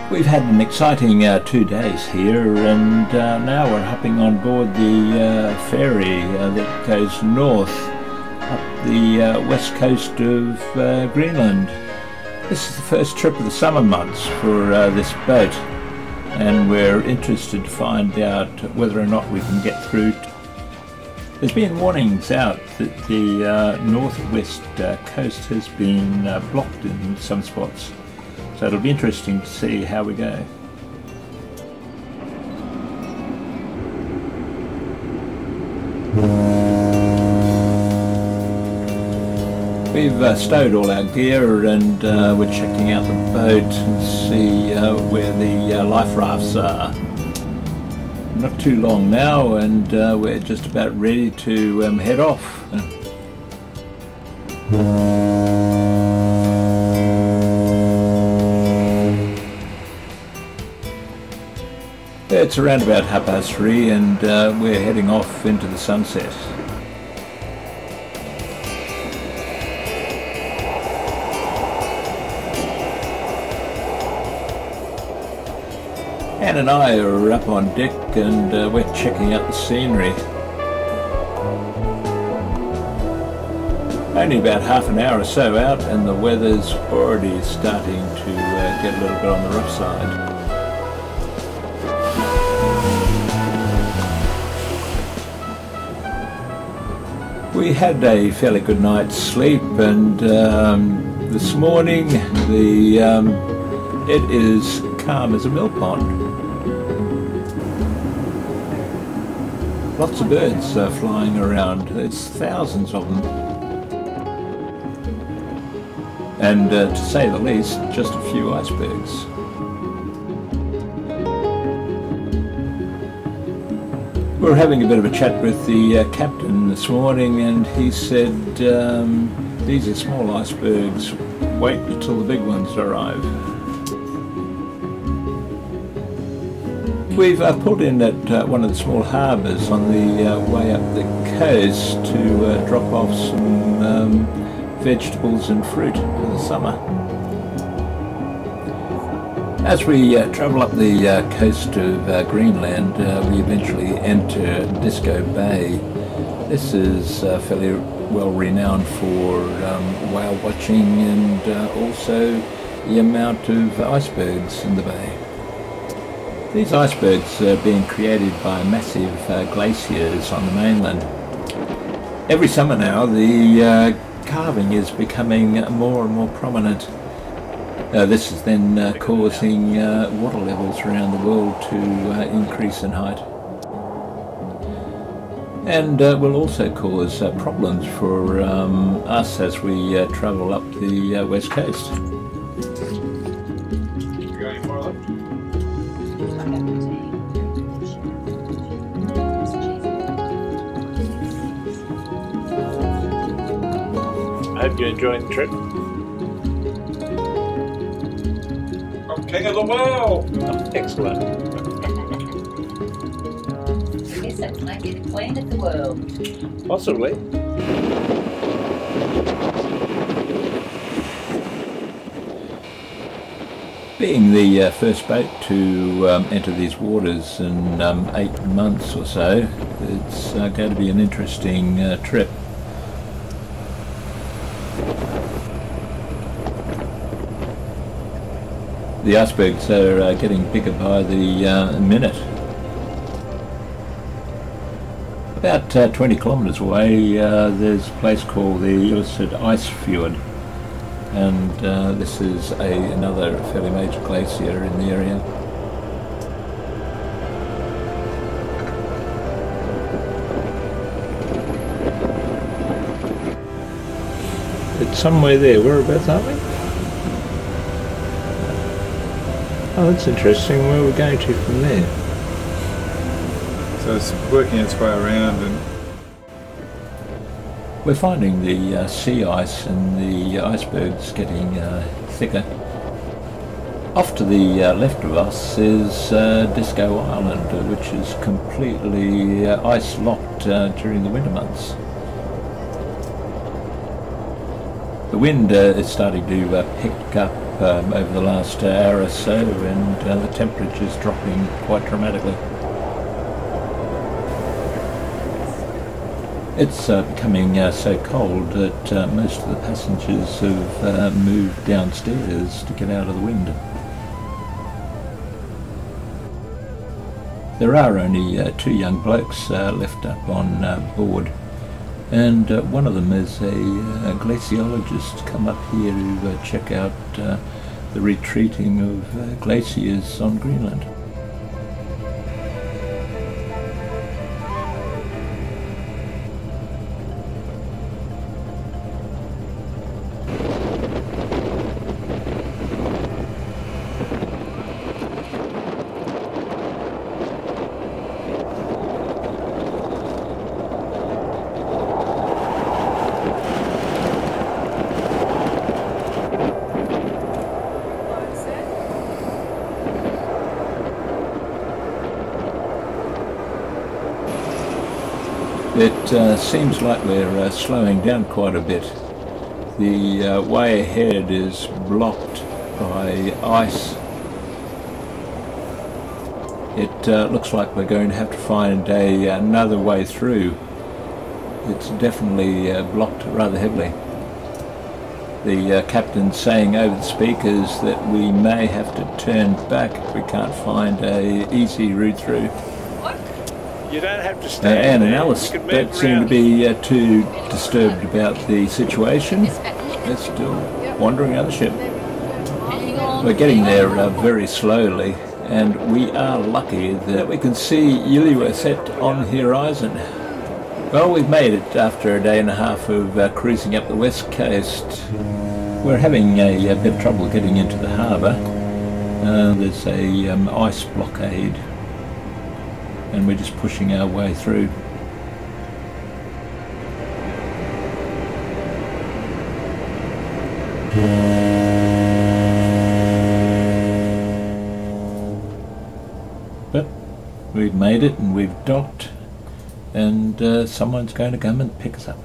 We've had an exciting 2 days here, and now we're hopping on board the ferry that goes north up the west coast of Greenland. This is the first trip of the summer months for this boat, and we're interested to find out whether or not we can get through. There's been warnings out that the northwest coast has been blocked in some spots. So it'll be interesting to see how we go. We've stowed all our gear, and we're checking out the boat and see where the life rafts are. Not too long now, and we're just about ready to head off. It's around about 3:30, and we're heading off into the sunset. Anne and I are up on deck, and we're checking out the scenery. Only about half an hour or so out, and the weather's already starting to get a little bit on the rough side. We had a fairly good night's sleep, and this morning it is calm as a mill pond. Lots of birds flying around. It's thousands of them, and to say the least, just a few icebergs. We were having a bit of a chat with the captain this morning, and he said these are small icebergs, wait until the big ones arrive. We've pulled in at one of the small harbours on the way up the coast to drop off some vegetables and fruit for the summer. As we travel up the coast of Greenland, we eventually enter Disco Bay. This is fairly well renowned for whale watching, and also the amount of icebergs in the bay. These icebergs are being created by massive glaciers on the mainland. Every summer now, the carving is becoming more and more prominent. This is then causing water levels around the world to increase in height, and will also cause problems for us as we travel up the west coast. I hope you're enjoying the trip. King of the world! Oh, excellent. Yes, I'd like you the queen of the world. Possibly. Being the first boat to enter these waters in 8 months or so, it's going to be an interesting trip. The icebergs are getting bigger by the minute. About 20 kilometres away, there's a place called the Illicit Ice Fjord, and this is another fairly major glacier in the area. It's somewhere there. Whereabouts are we? Oh, that's interesting. Where are we going to from there? So it's working its way around, and we're finding the sea ice and the icebergs getting thicker. Off to the left of us is Disco Island, which is completely ice-locked during the winter months. The wind is starting to pick up over the last hour or so, and the temperature's dropping quite dramatically. It's becoming so cold that most of the passengers have moved downstairs to get out of the wind. There are only 2 young blokes left up on board, and one of them is a glaciologist come up here to check out the retreating of glaciers on Greenland. It seems like we're slowing down quite a bit. The way ahead is blocked by ice. It looks like we're going to have to find another way through. It's definitely blocked rather heavily. The captain's saying over the speakers that we may have to turn back if we can't find an easy route through. You don't have to stay Anne there. and Alice You can don't move seem to around. be too disturbed about the situation. They're still wandering around the ship. We're getting there very slowly, and we are lucky that we can see Yiliwa set on the horizon. Well, we've made it after a day and a half of cruising up the west coast. We're having a bit of trouble getting into the harbour. There's a ice blockade, and we're just pushing our way through. But we've made it, and we've docked, and someone's going to come and pick us up.